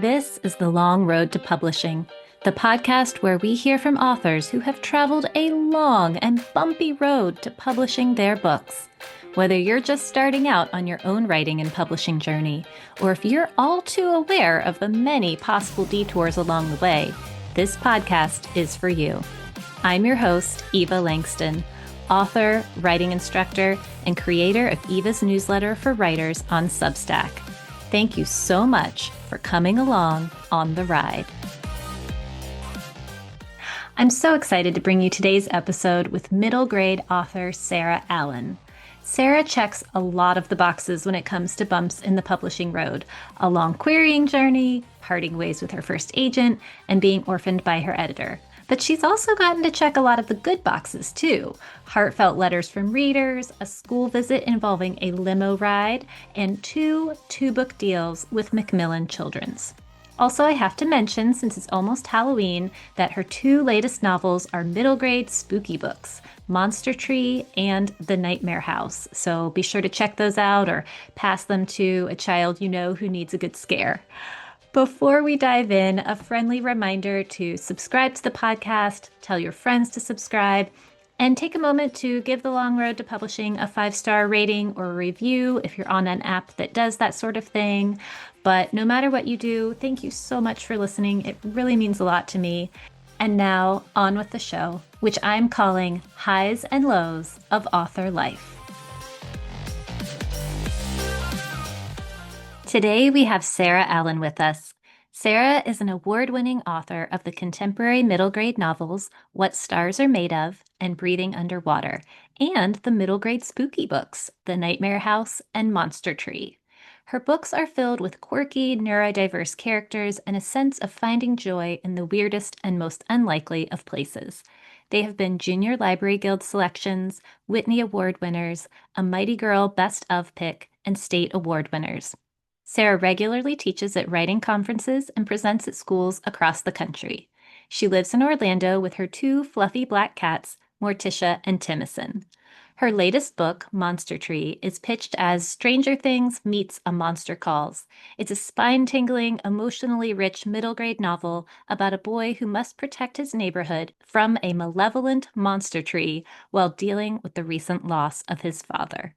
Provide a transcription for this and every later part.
This is The Long Road to Publishing, the podcast where we hear from authors who have traveled a long and bumpy road to publishing their books. Whether you're just starting out on your own writing and publishing journey, or if you're all too aware of the many possible detours along the way, this podcast is for you. I'm your host, Eva Langston, author, writing instructor, and creator of Eva's newsletter for writers on Substack. Thank you so much for coming along on the ride. I'm so excited to bring you today's episode with middle grade author Sarah Allen. Sarah checks a lot of the boxes when it comes to bumps in the publishing road: a long querying journey, parting ways with her first agent, and being orphaned by her editor. But she's also gotten to check a lot of the good boxes too: heartfelt letters from readers, a school visit involving a limo ride, and two-book deals with Macmillion Children. Also, I have to mention, since it's almost Halloween, that her two latest novels are middle grade spooky books, Monster Tree and The Nightmare House. So be sure to check those out or pass them to a child you know who needs a good scare. Before we dive in, a friendly reminder to subscribe to the podcast, tell your friends to subscribe, and take a moment to give The Long Road to Publishing a 5-star rating or review if you're on an app that does that sort of thing. But no matter what you do, thank you so much for listening. It really means a lot to me. And now, on with the show, which I'm calling Highs and Lows of Author Life. Today, we have Sarah Allen with us. Sarah is an award-winning author of the contemporary middle grade novels What Stars Are Made Of and Breathing Underwater, and the middle grade spooky books The Nightmare House and Monster Tree. Her books are filled with quirky, neurodiverse characters and a sense of finding joy in the weirdest and most unlikely of places. They have been Junior Library Guild selections, Whitney Award winners, a Mighty Girl Best of pick, and state award winners. Sarah regularly teaches at writing conferences and presents at schools across the country. She lives in Orlando with her two fluffy black cats, Morticia and Timison. Her latest book, Monster Tree, is pitched as Stranger Things meets A Monster Calls. It's a spine-tingling, emotionally rich middle-grade novel about a boy who must protect his neighborhood from a malevolent monster tree while dealing with the recent loss of his father.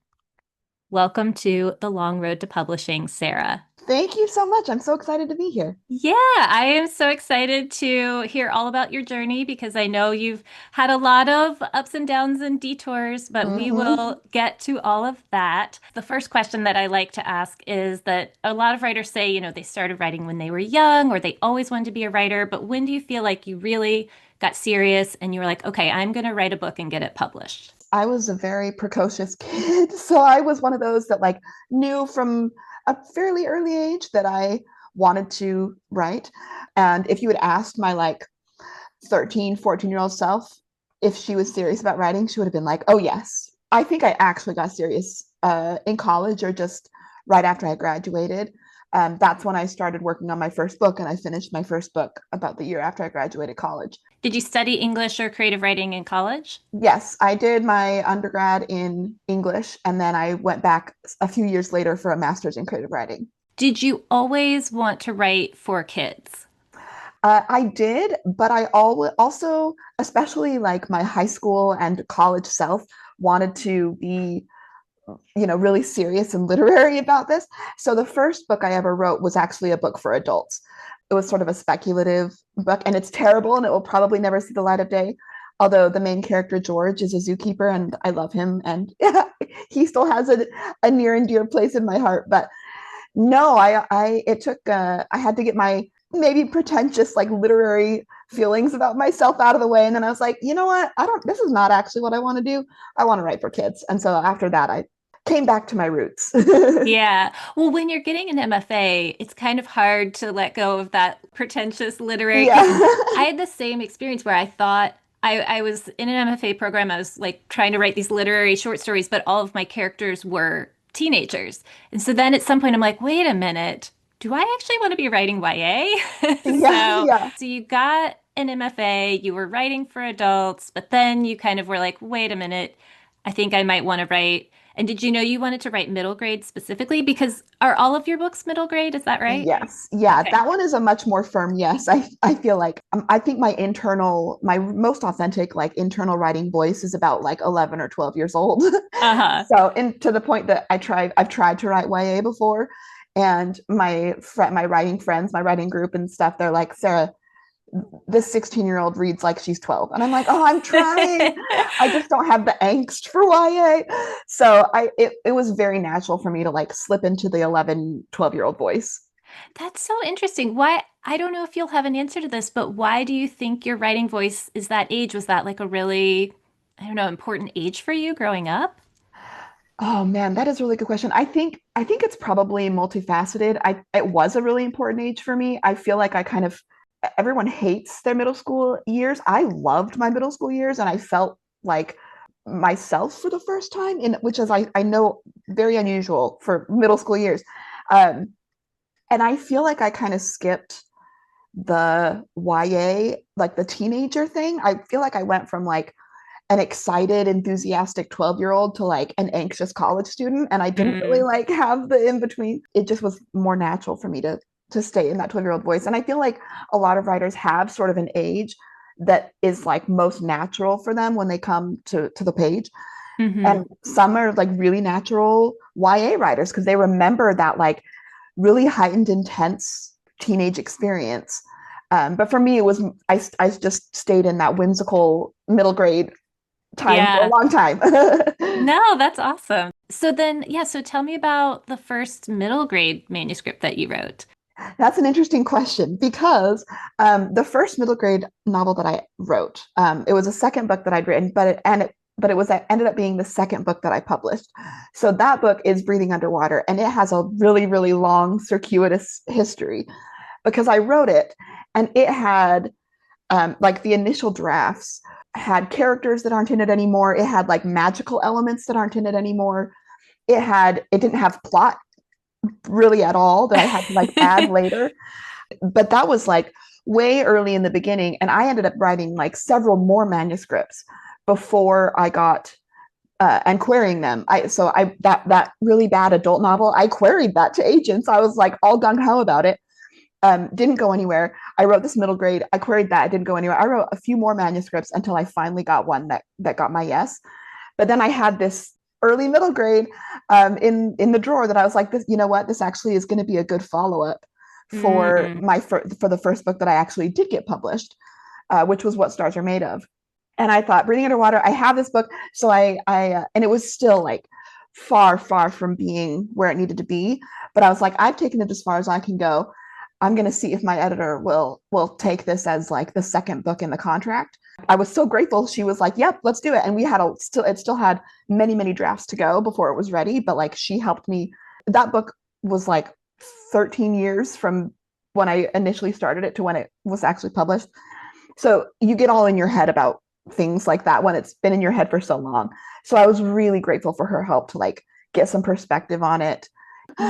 Welcome to The Long Road to Publishing, Sarah. Thank you so much. I'm so excited to be here. Yeah, I am so excited to hear all about your journey because I know you've had a lot of ups and downs and detours, but we hmm will get to all of that. The first question that I like to ask is that a lot of writers say, they started writing when they were young or they always wanted to be a writer, but when do you feel like you really got serious and you were like, okay, I'm going to write a book and get it published? I was a very precocious kid, so I was one of those that knew from a fairly early age that I wanted to write. And if you had asked my 13, 14-year-old self if she was serious about writing, she would have been like, oh yes. I think I actually got serious in college or just right after I graduated. That's when I started working on my first book, and I finished my first book about the year after I graduated college. Did you study English or creative writing in college? Yes, I did my undergrad in English, and then I went back a few years later for a master's in creative writing. Did you always want to write for kids? I did, but I also, especially like my high school and college self, wanted to be, really serious and literary about this. So the first book I ever wrote was actually a book for adults. It was sort of a speculative book, and it's terrible, and it will probably never see the light of day. Although the main character, George, is a zookeeper, and I love him, and he still has a near and dear place in my heart. But no, it took, I had to get my maybe pretentious, literary feelings about myself out of the way. And then I was like, you know what? This is not actually what I want to do. I want to write for kids. And so after that, I came back to my roots. Yeah. Well, when you're getting an MFA, it's kind of hard to let go of that pretentious literary, because Yeah. I had the same experience where I thought I was in an MFA program. I was like trying to write these literary short stories, but all of my characters were teenagers. And so then at some point I'm like, wait a minute, do I actually want to be writing YA? Yeah. Yeah. So you got an MFA, you were writing for adults, but then you kind of were like, wait a minute, I think I might want to write And did you know you wanted to write middle grade specifically? Because are all of your books middle grade? Is that right? Yes. Yeah, Okay. that one is a much more firm yes. I feel like I think my most authentic like internal writing voice is about like 11 or 12 years old. Uh-huh. So, and to the point that I've tried to write YA before, and my writing friends, my writing group and stuff, they're like, Sarah, this 16-year-old reads like she's 12. And I'm like, oh, I'm trying. I just don't have the angst for YA. So it was very natural for me to like slip into the 11, 12-year-old voice. That's so interesting. Why, I don't know if you'll have an answer to this, but why do you think your writing voice is that age? Was that like a really, I don't know, important age for you growing up? Oh man, that is a really good question. I think it's probably multifaceted. It was a really important age for me. I feel like I kind of everyone hates their middle school years. I loved my middle school years and I felt like myself for the first time in which is I know very unusual for middle school years. Um, and I feel like I kind of skipped the YA, like the teenager thing. I feel like I went from like an excited, enthusiastic 12-year-old to like an anxious college student. And I didn't really Mm, like have the in between. It just was more natural for me to stay in that 12-year-old voice. And I feel like a lot of writers have sort of an age that is like most natural for them when they come to the page. hmm. And some are like really natural YA writers because they remember that like really heightened, intense teenage experience. But for me, it was I just stayed in that whimsical middle grade time for a Yeah. long time. No, that's awesome. So then, yeah, so tell me about the first middle grade manuscript that you wrote. That's an interesting question because the first middle grade novel that I wrote, it was a second book that I'd written, but it was ended up being the second book that I published. So that book is Breathing Underwater, and it has a really really long circuitous history because I wrote it, and it had like the initial drafts had characters that aren't in it anymore. It had like magical elements that aren't in it anymore. It didn't have plot really at all that I had to like add later. But that was like way early in the beginning. And I ended up writing like several more manuscripts before I got and querying them. I that really bad adult novel, I queried that to agents. I was like all gung ho about it. Didn't go anywhere. I wrote this middle grade. I queried that. It didn't go anywhere. I wrote a few more manuscripts until I finally got one that got my yes. But then I had this early middle grade in the drawer that I was like, this, you know what? This actually is going to be a good follow up for Mm. for the first book that I actually did get published, which was What Stars Are Made Of. And I thought, Breathing Underwater, I have this book, so and it was still like far, far from being where it needed to be. But I was like, I've taken it as far as I can go. I'm going to see if my editor will take this as like the second book in the contract. I was so grateful. She was like, "Yep, let's do it." And we had it still had many many drafts to go before it was ready. But like she helped me. That book was like 13 years from when I initially started it to when it was actually published. So you get all in your head about things like that when it's been in your head for so long. So I was really grateful for her help to like get some perspective on it.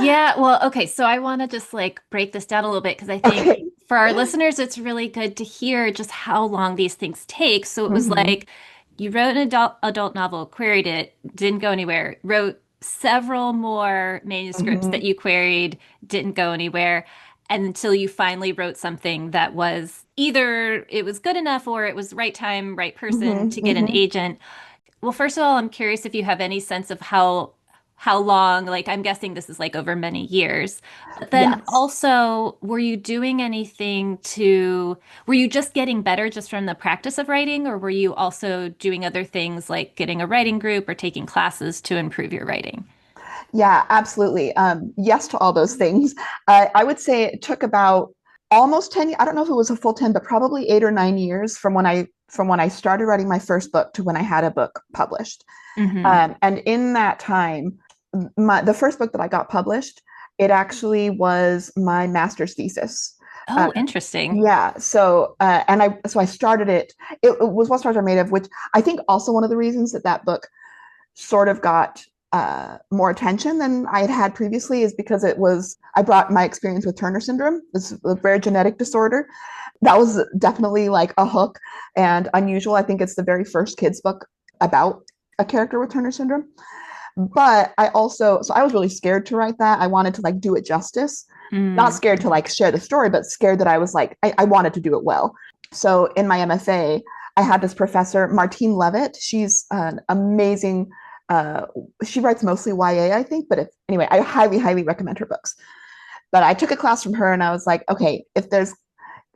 Yeah, well, okay, so I want to just like break this down a little bit because I think Okay. for our listeners, it's really good to hear just how long these things take. So it was Mm-hmm. like you wrote an adult novel, queried it, didn't go anywhere, wrote several more manuscripts that Mm-hmm. you queried, didn't go anywhere, until you finally wrote something that was either it was good enough or it was right time, right person Mm-hmm. to get an Mm-hmm. agent. Well, first of all, I'm curious if you have any sense of how long, like I'm guessing this is like over many years. But then Yes. also, were you just getting better just from the practice of writing, or were you also doing other things like getting a writing group or taking classes to improve your writing? Yeah, absolutely. Yes to all those things. I would say it took about almost 10. I don't know if it was a full 10, but probably 8 or 9 years from when I started writing my first book to when I had a book published. Hmm. And in that time, the first book that I got published, it actually was my master's thesis. Uh, Oh, interesting. yeah. So I started it. It was What Stars Are Made Of, which I think also one of the reasons that that book sort of got more attention than I had had previously is because I brought my experience with Turner syndrome. It's a rare genetic disorder. That was definitely like a hook and unusual. I think it's the very first kids book about a character with Turner syndrome. But I also, so I was really scared to write that. I wanted to like do it justice. Not scared to Mm-hmm. like share the story, but scared that I was like, I wanted to do it well. So in my MFA, I had this professor, Martine Levitt. She's an amazing, uh, she writes mostly YA, I think, but if, anyway, I highly, highly recommend her books. But I took a class from her and I was like, okay, if there's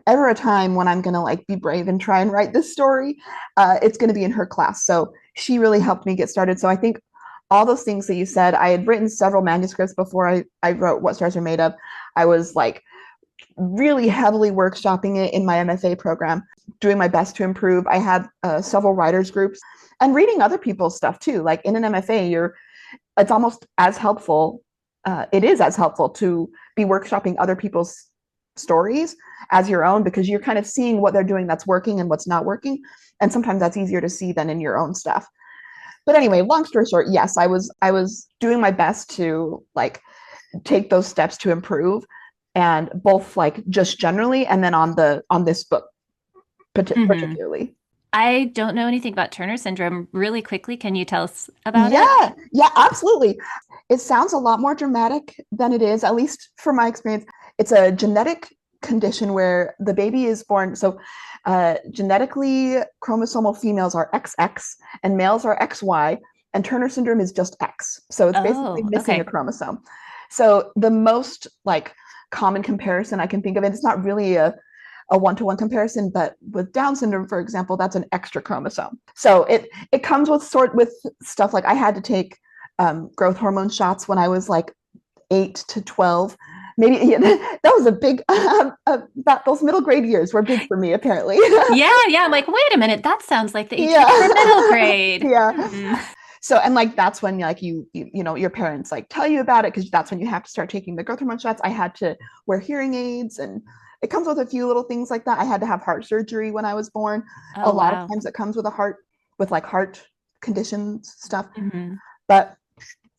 ever a time when I'm gonna like be brave and try and write this story, it's gonna be in her class. So she really helped me get started. So I think all those things that you said, I had written several manuscripts before I wrote What Stars Are Made Of. I was like really heavily workshopping it in my MFA program, doing my best to improve. I had several writers groups and reading other people's stuff too. Like in an MFA, it's almost as helpful. It is as helpful to be workshopping other people's stories as your own because you're kind of seeing what they're doing that's working and what's not working. And sometimes that's easier to see than in your own stuff. But anyway, long story short, yes, I was doing my best to like take those steps to improve and both like just generally and then on this book Mm-hmm. particularly. I don't know anything about Turner syndrome. Really quickly, can you tell us about it? Yeah, yeah, absolutely. It sounds a lot more dramatic than it is, at least from my experience. It's a genetic condition where the baby is born. So, genetically, chromosomal females are XX and males are XY, and Turner syndrome is just X. So, it's basically Oh, missing a okay. chromosome. So, the most like common comparison I can think of, and it's not really a one-to-one comparison, but with Down syndrome, for example, that's an extra chromosome. So it comes with stuff like I had to take growth hormone shots when I was like 8 to 12. Maybe yeah, that was a big that those middle grade years were big for me apparently. Yeah, yeah. I'm like, wait a minute. That sounds like the age you get for middle Yeah. grade. Yeah. Hmm. So and like that's when like you know your parents like tell you about it because that's when you have to start taking the growth hormone shots. I had to wear hearing aids and it comes with a few little things like that. I had to have heart surgery when I was born. A Oh, lot of wow. times it comes with a heart with like heart conditions stuff. Hmm. But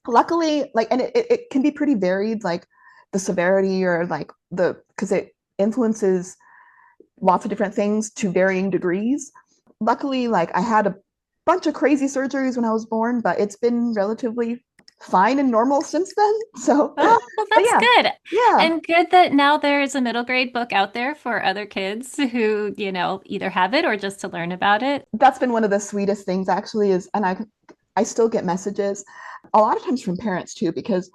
luckily like and it can be pretty varied like the severity or like the because it influences lots of different things to varying degrees. Luckily, like I had a bunch of crazy surgeries when I was born, but it's been relatively fine and normal since then. So, Oh, well, but that's yeah, good. yeah, And good that now there's a middle grade book out there for other kids who, either have it or just to learn about it. that's been one of the sweetest things actually is, and I still get messages a lot of times from parents too, because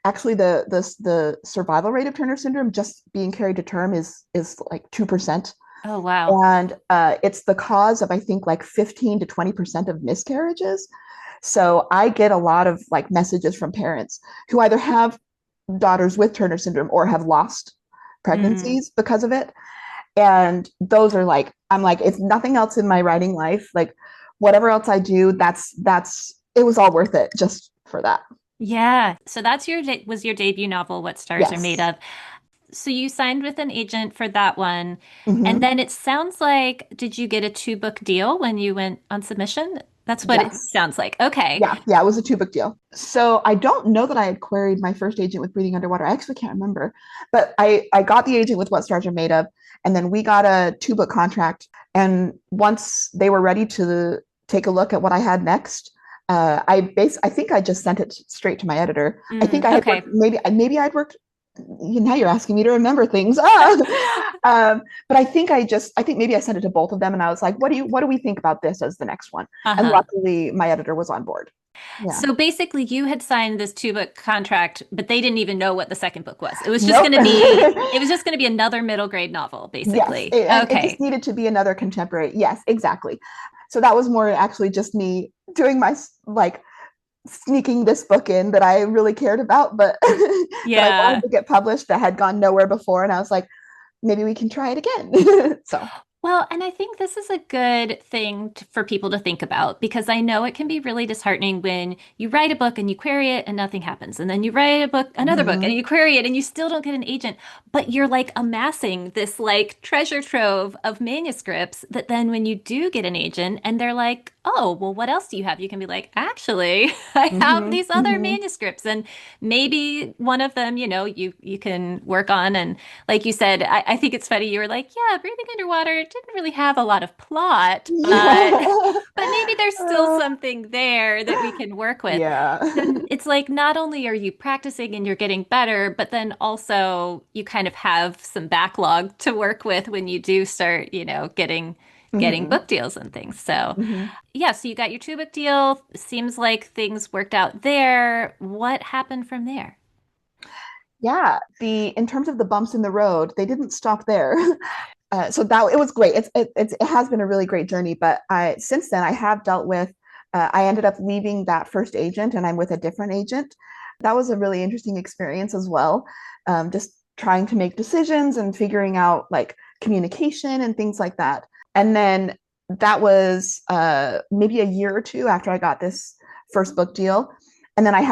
actually the survival rate of Turner syndrome just being carried to term is like 2%. Oh, wow. And it's the cause of I think like 15 to 20% of miscarriages. So I get a lot of like messages from parents who either have daughters with Turner syndrome or have lost Mm. pregnancies because of it. And those are like, I'm like, if nothing else in my writing life, like whatever else I do, that's it was all worth it just for that. Yeah. So that's was your debut novel, What Stars Are Made Yes. Of. So you signed with an agent for that one. And Mm-hmm. then it sounds like, did you get a two-book deal when you went on submission? That's what it Yes. sounds like. Okay. Yeah, it was a 2 book deal. So I don't know that I had queried my first agent with Breathing Underwater. I actually can't remember, but I got the agent with What Stars Are Made Of, and then we got a 2 book contract. And once they were ready to take a look at what I had next, I think I just sent it straight to my editor. I think I had worked Okay. maybe I'd worked. Now you're asking me to remember things. But I think maybe I sent it to both of them, and I was like, what do we think about this as the next one? And Uh-huh. luckily, my editor was on board. Yeah. So basically, you had signed this two-book contract, but they didn't even know what the second book was. Nope. It was just going to be another middle grade novel, Yes, basically. and it just Okay. needed to be another contemporary. Yes, exactly. So that was more actually just me doing my like sneaking this book in that I really cared about, but that I wanted Yeah. to get published that had gone nowhere before, and I was like, maybe we can try it again. So. Well, and I think this is a good thing for people to think about because I know it can be really disheartening when you write a book and you query it and nothing happens. And then you write another book and Mhm. you query it and you still don't get an agent. But you're like amassing this like treasure trove of manuscripts that then when you do get an agent and they're like, oh, well, what else do you have? You can be like, actually, I have Mhm. these other Mhm. manuscripts and maybe one of them, you can work on and like you said, I think it's funny. You were like, yeah, breathing underwater. didn't really have a lot of plot, but Yeah. but maybe there's still Uh, something there that we can work with. yeah. Then it's like not only are you practicing and you're getting better, but then also you kind of have some backlog to work with when you do start, getting Hmm. book deals and things. So, Hmm. yeah, so you got your 2 book deal. Seems like things worked out there. What happened from there? Yeah. In terms of the bumps in the road, they didn't stop there. So that it was great. It has been a really great journey. But I since then I have dealt with. I ended up leaving that first agent, and I'm with a different agent. That was a really interesting experience as well. Just trying to make decisions and figuring out like communication and things like that. And then that was maybe a year or two after I got this first book deal. And then I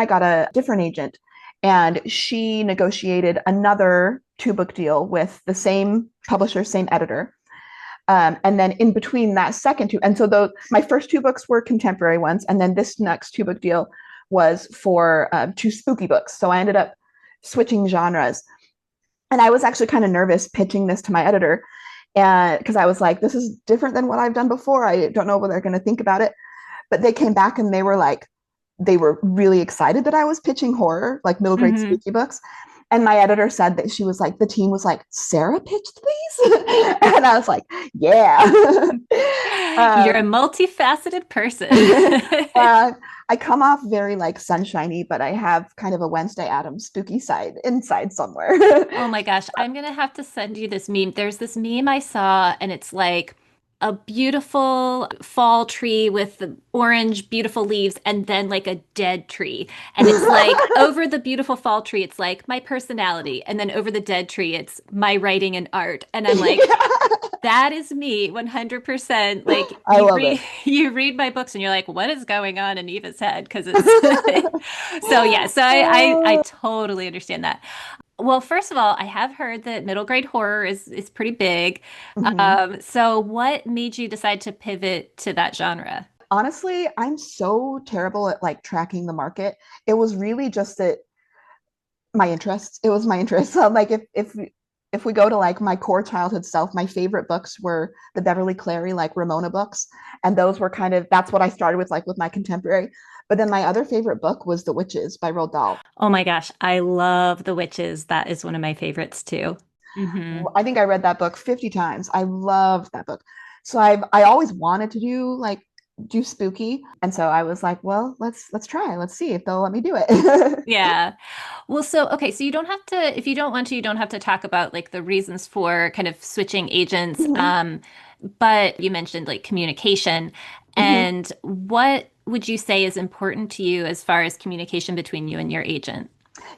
got a different agent, and she negotiated another 2 book deal with the same publisher, same editor. And then in between that second two, and so my first 2 books were contemporary ones, and then this next 2 book deal was for 2 spooky books. So I ended up switching genres, and I was actually kind of nervous pitching this to my editor, and because I was like, this is different than what I've done before. I don't know what they're going to think about it. But they came back and they were really excited that I was pitching horror, like middle grade Hmm. spooky books. And my editor said that she was like, the team was like, Sarah pitched these? And I was like, yeah. You're a um, multifaceted person. uh, I come off very like sunshiny, but I have kind of a Wednesday Addams spooky side inside somewhere. Oh my gosh, I'm gonna have to send you this meme. There's this meme I saw, and it's like a beautiful fall tree with the orange, beautiful leaves, and then like a dead tree. And it's like over the beautiful fall tree, it's like my personality. And then over the dead tree, it's my writing and art. And I'm like, Yeah, that is me 100%. Like I love it. you read my books and you're like, what is going on in Eva's head? Because it's so yeah, so I totally understand that. Well, first of all, I have heard that middle grade horror is pretty big. Mhm. So what made you decide to pivot to that genre? Honestly, I'm so terrible at like tracking the market. It was really just that my interests. It was my interests. So, like if we go to like my core childhood self, my favorite books were the Beverly Cleary like Ramona books, and those were kind of that's what I started with like with my contemporary. But then my other favorite book was The Witches by Roald Dahl. Oh my gosh, I love The Witches. That is one of my favorites too. Hmm. I think I read that book 50 times. I loved that book. So I always wanted to do spooky. And so I was like, well, let's try. Let's see if they'll let me do it. Yeah. Well, so okay, so you don't have to, if you don't want to, you don't have to talk about like the reasons for kind of switching agents. Mhm, But you mentioned like communication. mhm. And what would you say is important to you as far as communication between you and your agent?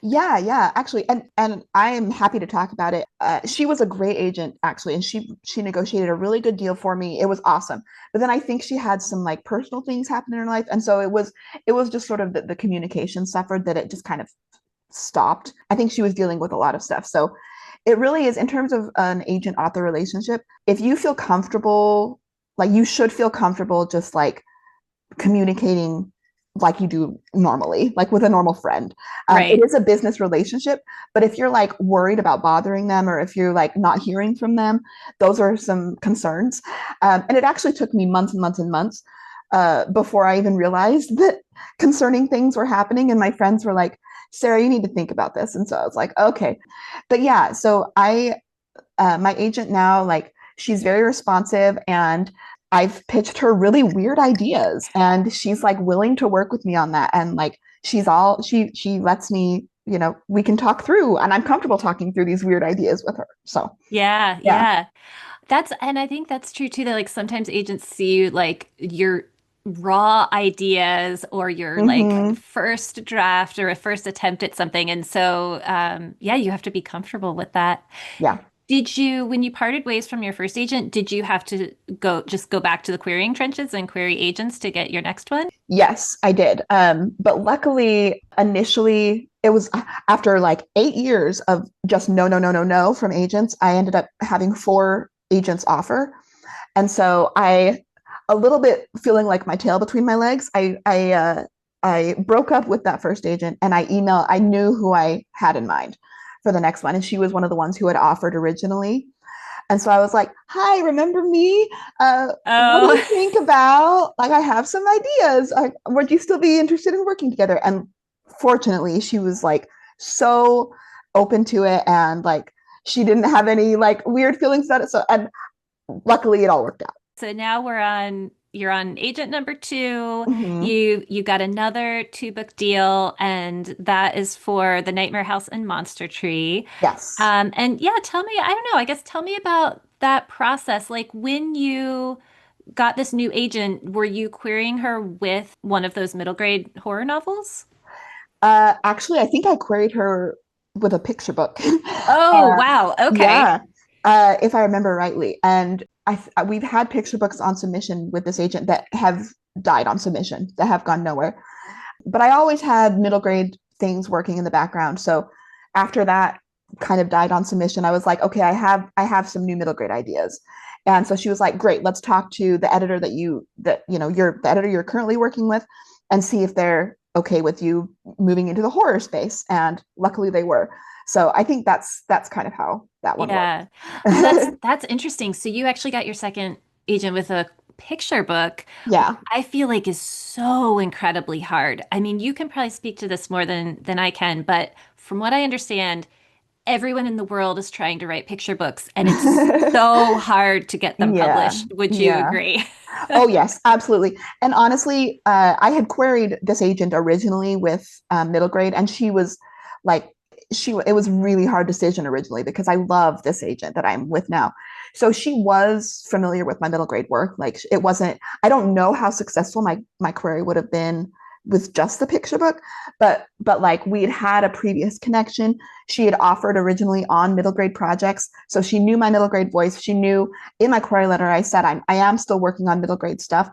Yeah, actually, and I am happy to talk about it. She was a great agent actually, and she negotiated a really good deal for me. It was awesome. But then I think she had some like personal things happen in her life, and so it was just sort of the communication suffered that it just kind of stopped. I think she was dealing with a lot of stuff. So it really is in terms of an agent author relationship. If you feel comfortable, like you should feel comfortable just like communicating like you do normally, like with a normal friend. It Right. is a business relationship, but if you're like worried about bothering them or if you're like not hearing from them, those are some concerns. And it actually took me months and months and months before I even realized that concerning things were happening. And my friends were like, Sarah, you need to think about this. And so I was like, okay. But yeah, so my agent now, like, she's very responsive, and I've pitched her really weird ideas, and she's like willing to work with me on that. And like, she lets me, we can talk through, and I'm comfortable talking through these weird ideas with her. So Yeah, yeah. yeah. And I think that's true too, that like sometimes agents see like your raw ideas or your like Hmm. first draft or a first attempt at something. And so, yeah, you have to be comfortable with that. Yeah. When you parted ways from your first agent, did you have to go back to the querying trenches and query agents to get your next one? Yes, I did. But luckily, initially, it was after like 8 years of just no, no, no, no, no from agents. I ended up having 4 agents offer. And so a little bit feeling like my tail between my legs, I broke up with that first agent, and I knew who I had in mind for the next one. And she was one of the ones who had offered originally. And so I was like, hi, remember me? What do Oh, you think about, like, I have some ideas. Would you still be interested in working together? And fortunately, she was like so open to it, and like she didn't have any like weird feelings about it. So, and luckily it all worked out. so now you're on agent number two. Mhm. You got another two book deal, and that is for The Nightmare House and Monster Tree. Yes. And yeah, tell me, I don't know, I guess tell me about that process. Like when you got this new agent, were you querying her with one of those middle grade horror novels? Actually, I think I queried her with a picture book. Oh, wow. Okay. Yeah, if I remember rightly. And we've had picture books on submission with this agent that have died on submission, that have gone nowhere. But I always had middle grade things working in the background. So after that kind of died on submission, I was like, okay, I have some new middle grade ideas. And so she was like, great, let's talk to the editor you're the editor you're currently working with and see if they're okay with you moving into the horror space. And luckily they were. So I think that's kind of how that one worked. Yeah. Oh, that's interesting. So you actually got your second agent with a picture book, which Yeah. I feel like is so incredibly hard. I mean, you can probably speak to this more than I can, but from what I understand, everyone in the world is trying to write picture books, and it's so hard to get them Yeah. published. Would you Yeah. agree? Oh, yes, absolutely. And honestly, I had queried this agent originally with middle grade, and she was like, it was really hard decision originally because I love this agent that I'm with now. So she was familiar with my middle grade work. Like it wasn't, I don't know how successful my query would have been with just the picture book, but like we had had a previous connection. She had offered originally on middle grade projects. So she knew my middle grade voice. She knew in my query letter, I said, I am still working on middle grade stuff,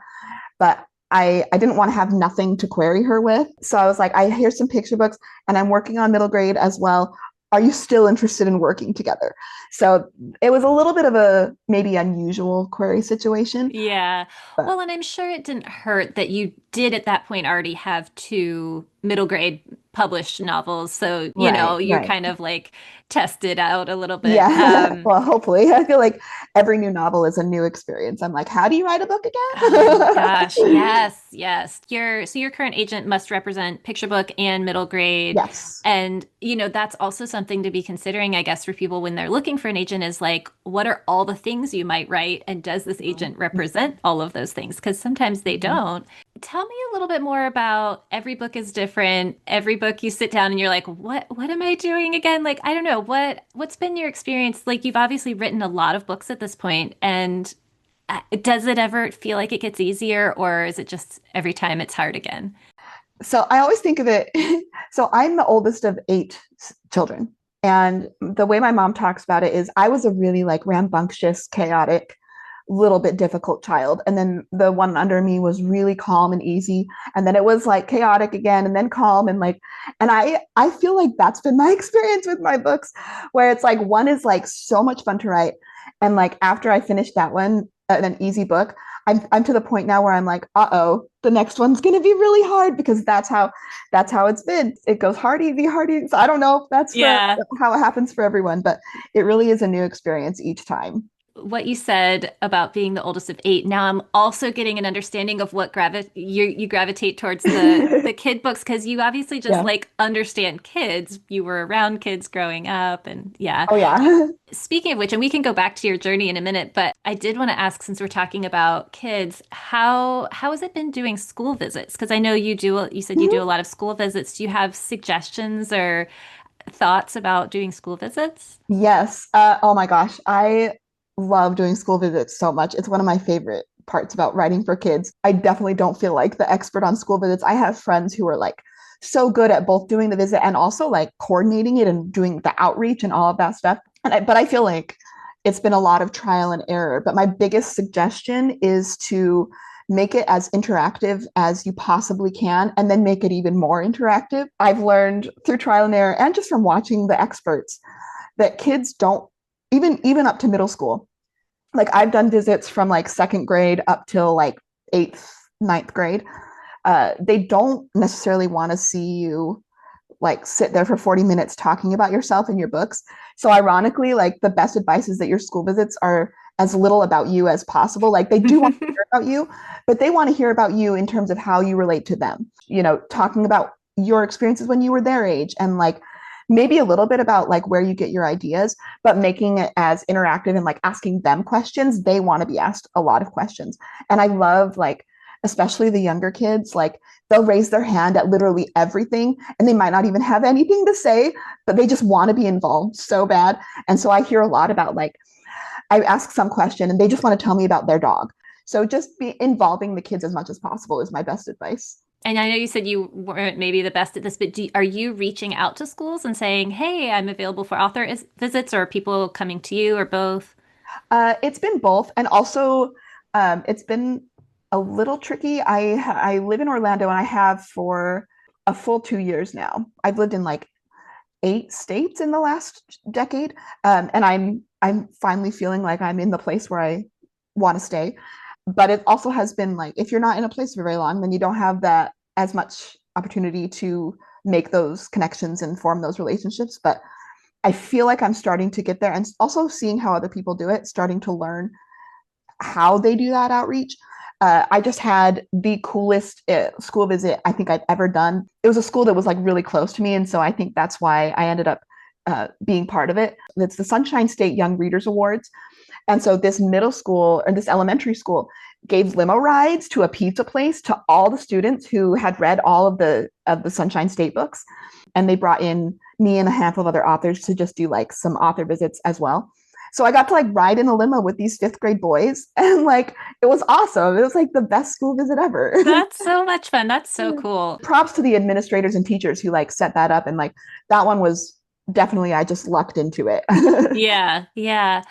but I didn't want to have nothing to query her with. So I was like, here's some picture books and I'm working on middle grade as well. Are you still interested in working together? So it was a little bit of a maybe unusual query situation, Yeah. but Well, and I'm sure it didn't hurt that you did at that point already have two middle grade published novels. So, right, you're right. kind of like tested out a little bit. Yeah. Well, hopefully. I feel like every new novel is a new experience. I'm like, how do you write a book Oh gosh, again? yes, yes. Your current agent must represent picture book and middle grade. Yes. And that's also something to be considering, I guess, for people when they're looking for an agent is like, what are all the things you might write? And does this agent represent all of those things? Because sometimes they Mhm. don't. Tell me a little bit more about every book is different. Every book you sit down and you're like, what am I doing again? Like, I don't know. What's been your experience? Like you've obviously written a lot of books at this point, and does it ever feel like it gets easier, or is it just every time it's hard again? So I always think of it. So I'm the oldest of eight children. And the way my mom talks about it is I was a really like rambunctious, chaotic, little bit difficult child. And then the one under me was really calm and easy. And then it was like chaotic again and then calm and like, and I feel like that's been my experience with my books, where it's like one is like so much fun to write. And like after I finish that one, an easy book, I'm to the point now where I'm like, uh-oh, the next one's gonna be really hard because that's how it's been. It goes hard, easy, hard, easy. So I don't know if that's for Yeah. how it happens for everyone, but it really is a new experience each time. What you said about being the oldest of eight, now I'm also getting an understanding of what you gravitate towards the kid books because you obviously just Yeah. like understand kids. You were around kids growing up, and yeah. Oh yeah. Speaking of which, and we can go back to your journey in a minute, but I did want to ask, since we're talking about kids, how has it been doing school visits? Because I know you said you do a lot of school visits. Do you have suggestions or thoughts about doing school visits? Yes. Oh my gosh. I love doing school visits so much. It's one of my favorite parts about writing for kids. I definitely don't feel like the expert on school visits. I have friends who are like so good at both doing the visit and also like coordinating it and doing the outreach and all of that stuff. But I feel like it's been a lot of trial and error. But my biggest suggestion is to make it as interactive as you possibly can and then make it even more interactive. I've learned through trial and error and just from watching the experts that kids don't even up to middle school. Like I've done visits from like second grade up till like eighth, ninth grade. They don't necessarily want to see you like sit there for 40 minutes talking about yourself and your books. So ironically, like the best advice is that your school visits are as little about you as possible. Like they do want to hear about you, but they want to hear about you in terms of how you relate to them. You know, talking about your experiences when you were their age and like maybe a little bit about like where you get your ideas, but making it as interactive and like asking them questions. They want to be asked a lot of questions. And I love like, especially the younger kids, like they'll raise their hand at literally everything and they might not even have anything to say, but they just want to be involved so bad. And so I hear a lot about like, I ask some question and they just want to tell me about their dog. So just be involving the kids as much as possible is my best advice. And I know you said you weren't maybe the best at this, but are you reaching out to schools and saying, "Hey, I'm available for visits," or are people coming to you, or both? It's been both, and also it's been a little tricky. I live in Orlando, and I have for a full 2 years now. I've lived in like 8 states in the last decade, and I'm finally feeling like I'm in the place where I want to stay. But it also has been like if you're not in a place for very long, then you don't have that as much opportunity to make those connections and form those relationships. But I feel like I'm starting to get there and also seeing how other people do it, starting to learn how they do that outreach. I just had the coolest school visit I think I've ever done. It was a school that was like really close to me. And so I think that's why I ended up being part of it. It's the Sunshine State Young Readers Awards. And so this middle school or this elementary school gave limo rides to a pizza place to all the students who had read all of the Sunshine State books. And they brought in me and a handful of other authors to just do like some author visits as well. So I got to like ride in a limo with these fifth grade boys and like it was awesome. It was like the best school visit ever. That's so much fun. That's so cool. Props to the administrators and teachers who like set that up and like that one was definitely I just lucked into it. Yeah, yeah.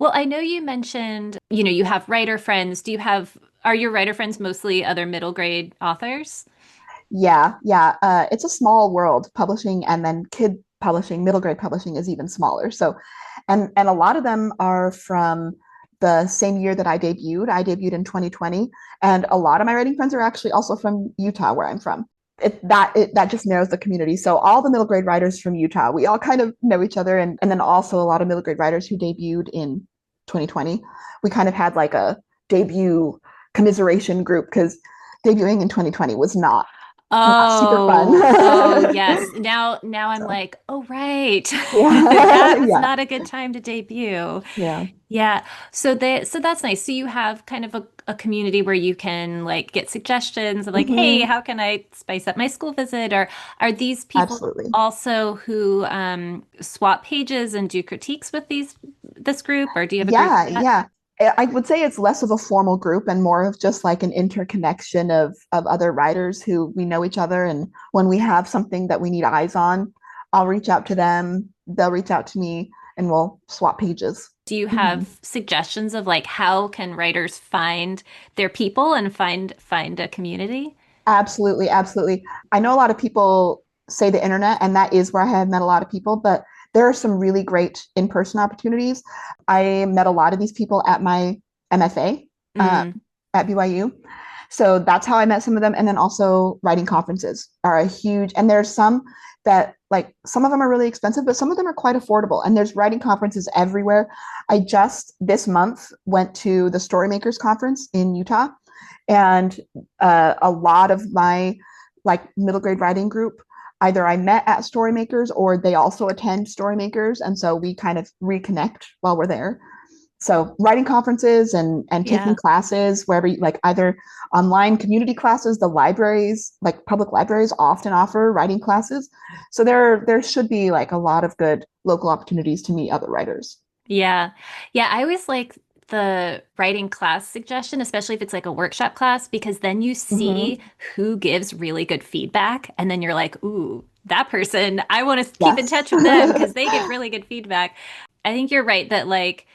Well, I know you mentioned, you have writer friends. Are your writer friends mostly other middle grade authors? Yeah. It's a small world publishing and then kid publishing, middle grade publishing is even smaller. So, and a lot of them are from the same year that I debuted. I debuted in 2020, and a lot of my writing friends are actually also from Utah, where I'm from. That just narrows the community. So all the middle grade writers from Utah, we all kind of know each other, and then also a lot of middle grade writers who debuted in 2020. We kind of had like a debut commiseration group because debuting in 2020 was not super Oh, fun. yes. Now I'm So like, oh, right. yeah, That was yeah, not a good time to debut. yeah. Yeah. So that's nice. So you have kind of a community where you can like get suggestions of like, hey, Hmm. how can I spice up my school visit? Or are these people Absolutely. also who swap pages and do critiques with this group, or do you have a group for that? Yeah. I would say it's less of a formal group and more of just like an interconnection of other writers who we know each other. And when we have something that we need eyes on, I'll reach out to them, they'll reach out to me, and we'll swap pages. Do you Mhm. have suggestions of like how can writers find their people and find a community? Absolutely, absolutely. I know a lot of people say the internet, and that is where I have met a lot of people, but there are some really great in-person opportunities. I met a lot of these people at my MFA Mm. at BYU. So that's how I met some of them. And then also writing conferences are a huge, and there's some that like some of them are really expensive, but some of them are quite affordable. And there's writing conferences everywhere. I just this month went to the Storymakers Conference in Utah, and a lot of my like middle grade writing group either I met at Storymakers or they also attend Storymakers, and so we kind of reconnect while we're there. So writing conferences and taking Yeah. classes wherever you, like either online community classes, the libraries, like public libraries often offer writing classes. So there should be like a lot of good local opportunities to meet other writers. Yeah. Yeah, I always like the writing class suggestion, especially if it's like a workshop class, because then you see Mm-hmm. who gives really good feedback. And then you're like, ooh, that person, I want to keep in Yes. touch with them because they give really good feedback. I think you're right that like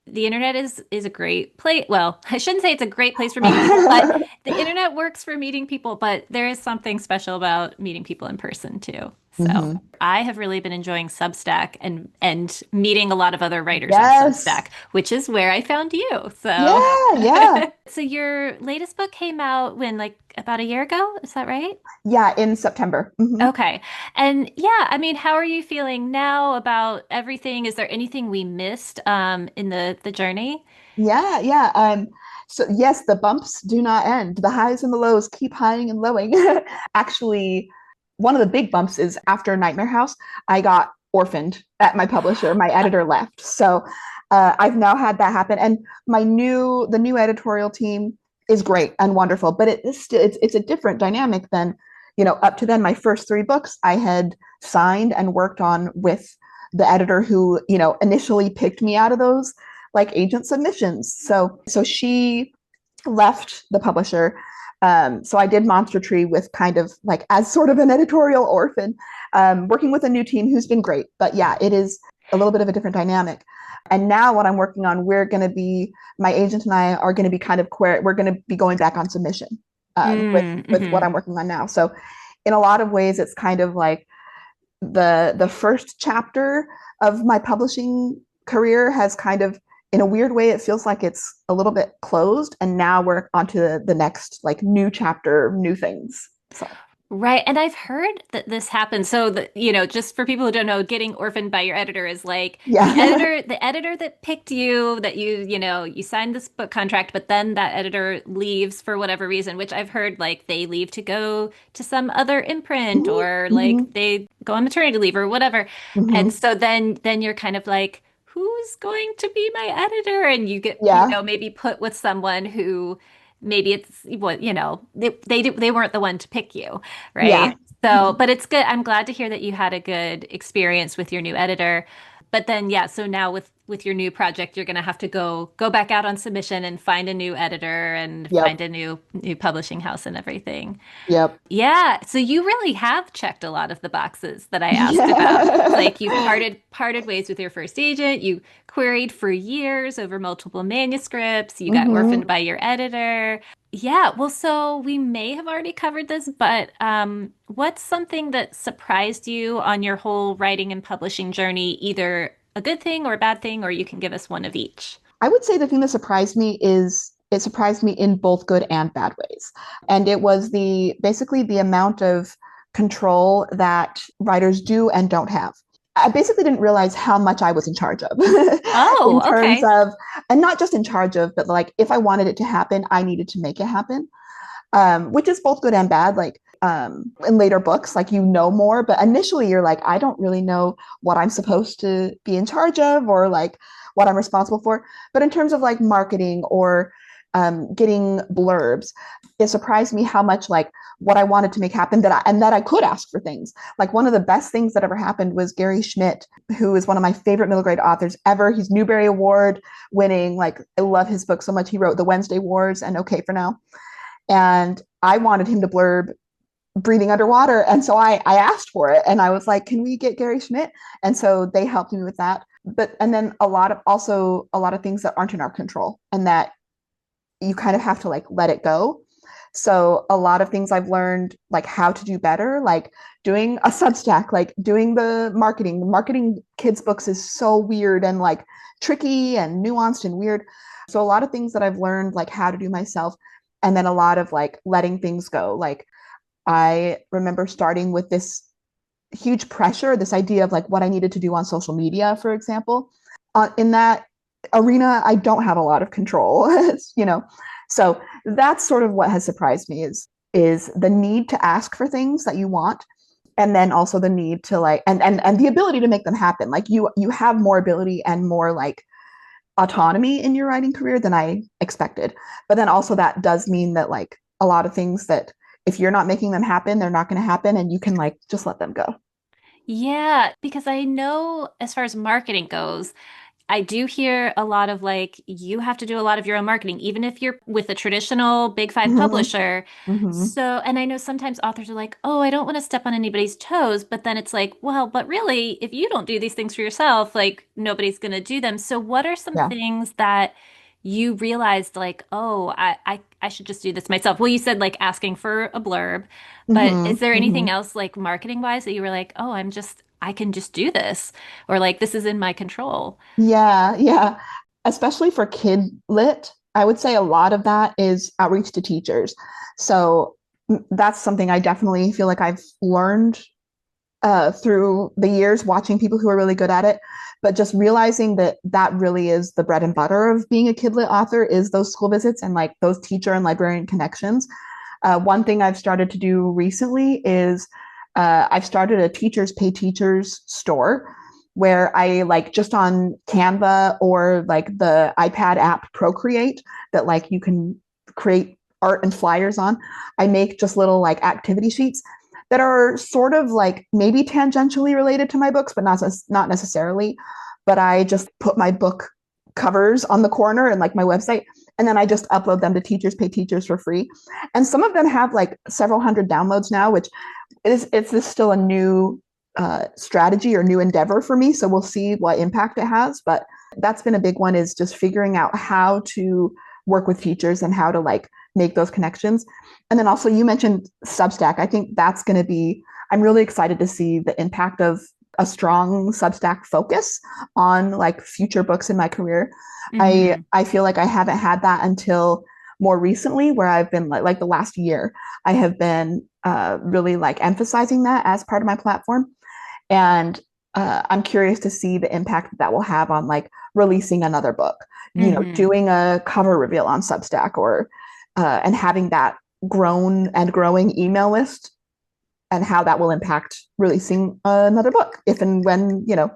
the internet is a great place. Well, I shouldn't say it's a great place for meeting people, but the internet works for meeting people, but there is something special about meeting people in person too. So Hmm. I have really been enjoying Substack and meeting a lot of other writers on Yes. Substack, which is where I found you. So Yeah, yeah. so your latest book came out when, like, about a year ago, is that right? Yeah, in September. Okay. And yeah, I mean, how are you feeling now about everything? Is there anything we missed in the journey? Yeah, yeah. So yes, the bumps do not end. The highs and the lows keep highing and lowing. Actually, one of the big bumps is after Nightmare House, I got orphaned at my publisher. My editor left. So I've now had that happen. And the new editorial team is great and wonderful, but it is still it's a different dynamic than, up to then my first three books I had signed and worked on with the editor who, initially picked me out of those like agent submissions. So she left the publisher. So I did Monster Tree with kind of like as sort of an editorial orphan, working with a new team who's been great. But yeah, it is a little bit of a different dynamic. And now what I'm working on, my agent and I are going to be kind of queer. We're going to be going back on submission with what Mm-hmm. I'm working on now. So in a lot of ways, it's kind of like the first chapter of my publishing career has kind of, in a weird way, it feels like it's a little bit closed, and now we're on to the next like new chapter, new things. So Right. And I've heard that this happens. So just for people who don't know, getting orphaned by your editor is like yeah. the editor that picked you, that you signed this book contract, but then that editor leaves for whatever reason, which I've heard like they leave to go to some other imprint, Hmm. or Hmm. like they go on maternity leave or whatever. And Hmm. so then you're kind of like, who's going to be my editor? And you get, Yeah. maybe put with someone who maybe it's what, they weren't the one to pick you. Yeah. Right. So, but it's good. I'm glad to hear that you had a good experience with your new editor. But then, yeah, so now with your new project, you're going to have to go back out on submission and find a new editor and find Yep. a new publishing house and everything. Yep. Yeah, so you really have checked a lot of the boxes that I asked about. It's Yeah. like you've parted ways with your first agent, you queried for years over multiple manuscripts, you got orphaned Hmm. by your editor. Yeah, well, so we may have already covered this, but what's something that surprised you on your whole writing and publishing journey, either a good thing or a bad thing, or you can give us one of each? I would say the thing that surprised me is it surprised me in both good and bad ways. And it was basically the amount of control that writers do and don't have. I basically didn't realize how much I was in charge of in Oh, terms okay. of, and not just in charge of, but like if I wanted it to happen, I needed to make it happen, which is both good and bad. Like in later books, like more, but initially you're like, I don't really know what I'm supposed to be in charge of or like what I'm responsible for. But in terms of like marketing or getting blurbs, it surprised me how much like what I wanted to make happen that I could ask for things. Like one of the best things that ever happened was Gary Schmidt, who is one of my favorite middle grade authors ever. He's Newbery Award winning. Like I love his book so much. He wrote The Wednesday Wars and Okay for Now. And I wanted him to blurb breathing underwater. And so I asked for it and I was like, can we get Gary Schmidt? And so they helped me with that. And then a lot of things that aren't in our control and that you kind of have to like let it go. So a lot of things I've learned like how to do better, like doing a Substack, like doing the marketing. Marketing kids books is so weird and like tricky and nuanced and weird. So a lot of things that I've learned like how to do myself, and then a lot of like letting things go. Like I remember starting with this huge pressure, this idea of like what I needed to do on social media, for example. In that arena, I don't have a lot of control, you know. So that's sort of what has surprised me is the need to ask for things that you want, and then also the need to like and the ability to make them happen. Like you have more ability and more like autonomy in your writing career than I expected. But then also that does mean that like a lot of things that if you're not making them happen, they're not going to happen and you can like just let them go. Yeah, because I know as far as marketing goes, I do hear a lot of like, you have to do a lot of your own marketing, even if you're with a traditional big five Mm-hmm. publisher. Mm-hmm. So, and I know sometimes authors are like, oh, I don't want to step on anybody's toes. But then it's like, well, but really, if you don't do these things for yourself, like nobody's going to do them. So, what are some Yeah. things that you realized like, oh, I should just do this myself. Well, you said like asking for a blurb, but Hmm. is there anything Hmm. else like marketing wise that you were like, oh, I can just do this, or like this is in my control? Yeah, yeah. Especially for kidlit, I would say a lot of that is outreach to teachers. So that's something I definitely feel like I've learned through the years watching people who are really good at it, but just realizing that that really is the bread and butter of being a kidlit author is those school visits and like those teacher and librarian connections. One thing I've started to do recently is I've started a teachers pay teachers store where I like just on Canva or like the iPad app Procreate that like you can create art and flyers on. I make just little like activity sheets that are sort of like maybe tangentially related to my books, but not necessarily. But I just put my book covers on the corner and like my website, and then I just upload them to Teachers Pay Teachers for free. And some of them have like several hundred downloads now, which is it's this still a new strategy or new endeavor for me. So we'll see what impact it has. But that's been a big one is just figuring out how to work with teachers and how to like make those connections. And then also you mentioned Substack. I think that's going to be, I'm really excited to see the impact of a strong Substack focus on like future books in my career. Hmm. I feel like I haven't had that until more recently, where I've been like the last year, I have been really like emphasizing that as part of my platform. And I'm curious to see the impact that will have on like releasing another book, you know, Hmm. doing a cover reveal on Substack or and having that grown and growing email list and how that will impact releasing another book if and when, you know,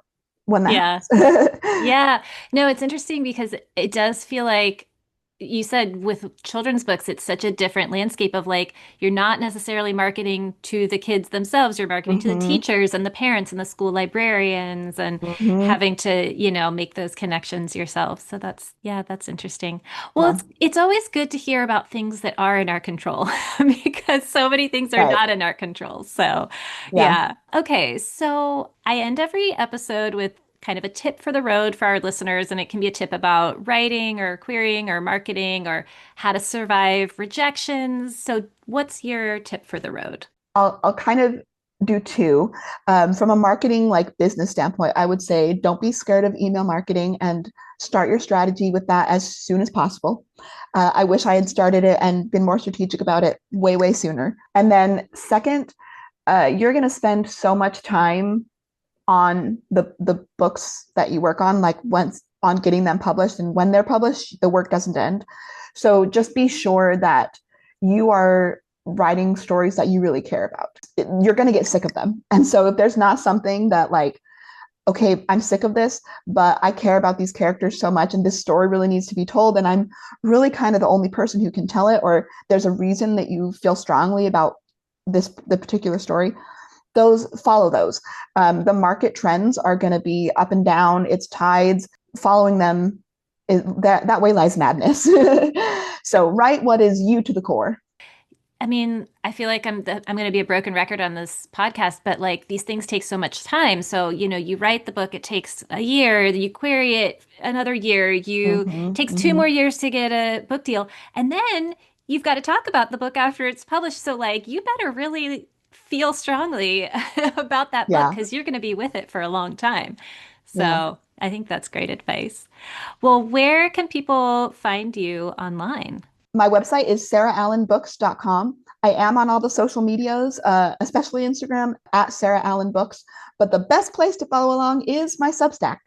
when that Yeah. happens. Yeah. No, it's interesting because it does feel like you said with children's books, it's such a different landscape of like, you're not necessarily marketing to the kids themselves, you're marketing to the Hmm. teachers and the parents and the school librarians and Hmm. having to, make those connections yourself. So that's, yeah, that's interesting. Well, Yeah. it's always good to hear about things that are in our control because so many things are Right. not in our control. So, Yeah. yeah. Okay. So I end every episode with kind of a tip for the road for our listeners. And it can be a tip about writing or querying or marketing or how to survive rejections. So, what's your tip for the road? I'll kind of do two. From a marketing like business standpoint, I would say don't be scared of email marketing and start your strategy with that as soon as possible. I wish I had started it and been more strategic about it way, way sooner. And then second, you're going to spend so much time on the books that you work on, like once on getting them published, and when they're published, the work doesn't end. So just be sure that you are writing stories that you really care about. You're going to get sick of them. And so if there's not something that like, okay, I'm sick of this, but I care about these characters so much and this story really needs to be told, and I'm really kind of the only person who can tell it, or there's a reason that you feel strongly about the particular story, those follow those. The market trends are going to be up and down. It's tides. Following them that way lies madness. So write what is you to the core. I mean, I feel like I'm going to be a broken record on this podcast, but like these things take so much time. So, you write the book, it takes a year, you query it another year, it Mm-hmm, takes two mm-hmm. more years to get a book deal. And then you've got to talk about the book after it's published. So like you better really feel strongly about that book Yeah, because you're going to be with it for a long time. yeah. So, I think that's great advice. Well, where can people find you online? My website is sarahallenbooks.com. I am on all the social medias, especially Instagram at Sarah Allen Books. But the best place to follow along is my Substack,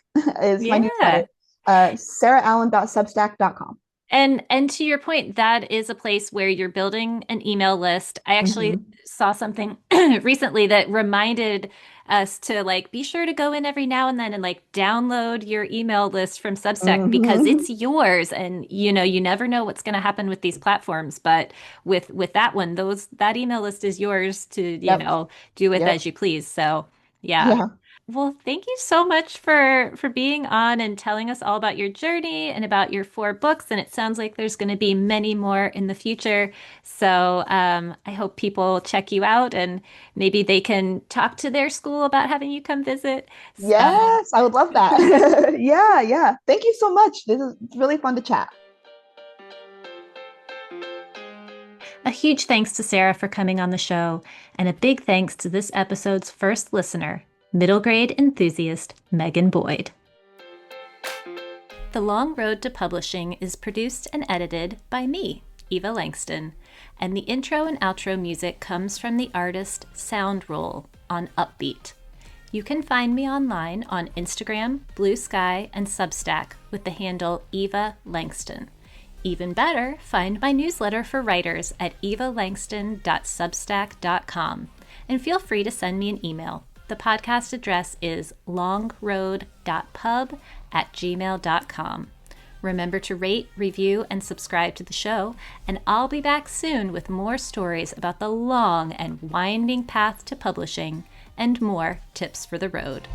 is my newsletter, Yeah. sarahallen.substack.com. And to your point, that is a place where you're building an email list. I actually Mm-hmm. saw something recently that reminded us to like be sure to go in every now and then and like download your email list from Substack because Mm-hmm. it's yours and you never know what's going to happen with these platforms, but with that one, those that email list is yours to, Yep. do with Yep. as you please. So, yeah. Yeah. Well, thank you so much for being on and telling us all about your journey and about your four books. And it sounds like there's going to be many more in the future. So I hope people check you out and maybe they can talk to their school about having you come visit. So Yes, I would love that. Yeah, yeah. Thank you so much. This is really fun to chat. A huge thanks to Sarah for coming on the show, and a big thanks to this episode's first listener, middle grade enthusiast Megan Boyd. The Long Road to Publishing is produced and edited by me, Eva Langston, and the intro and outro music comes from the artist Soundroll on Upbeat. You can find me online on Instagram, Blue Sky, and Substack with the handle Eva Langston. Even better, find my newsletter for writers at evalangston.substack.com, and feel free to send me an email. The podcast address is longroad.pub@gmail.com. Remember to rate, review, and subscribe to the show, and I'll be back soon with more stories about the long and winding path to publishing and more tips for the road.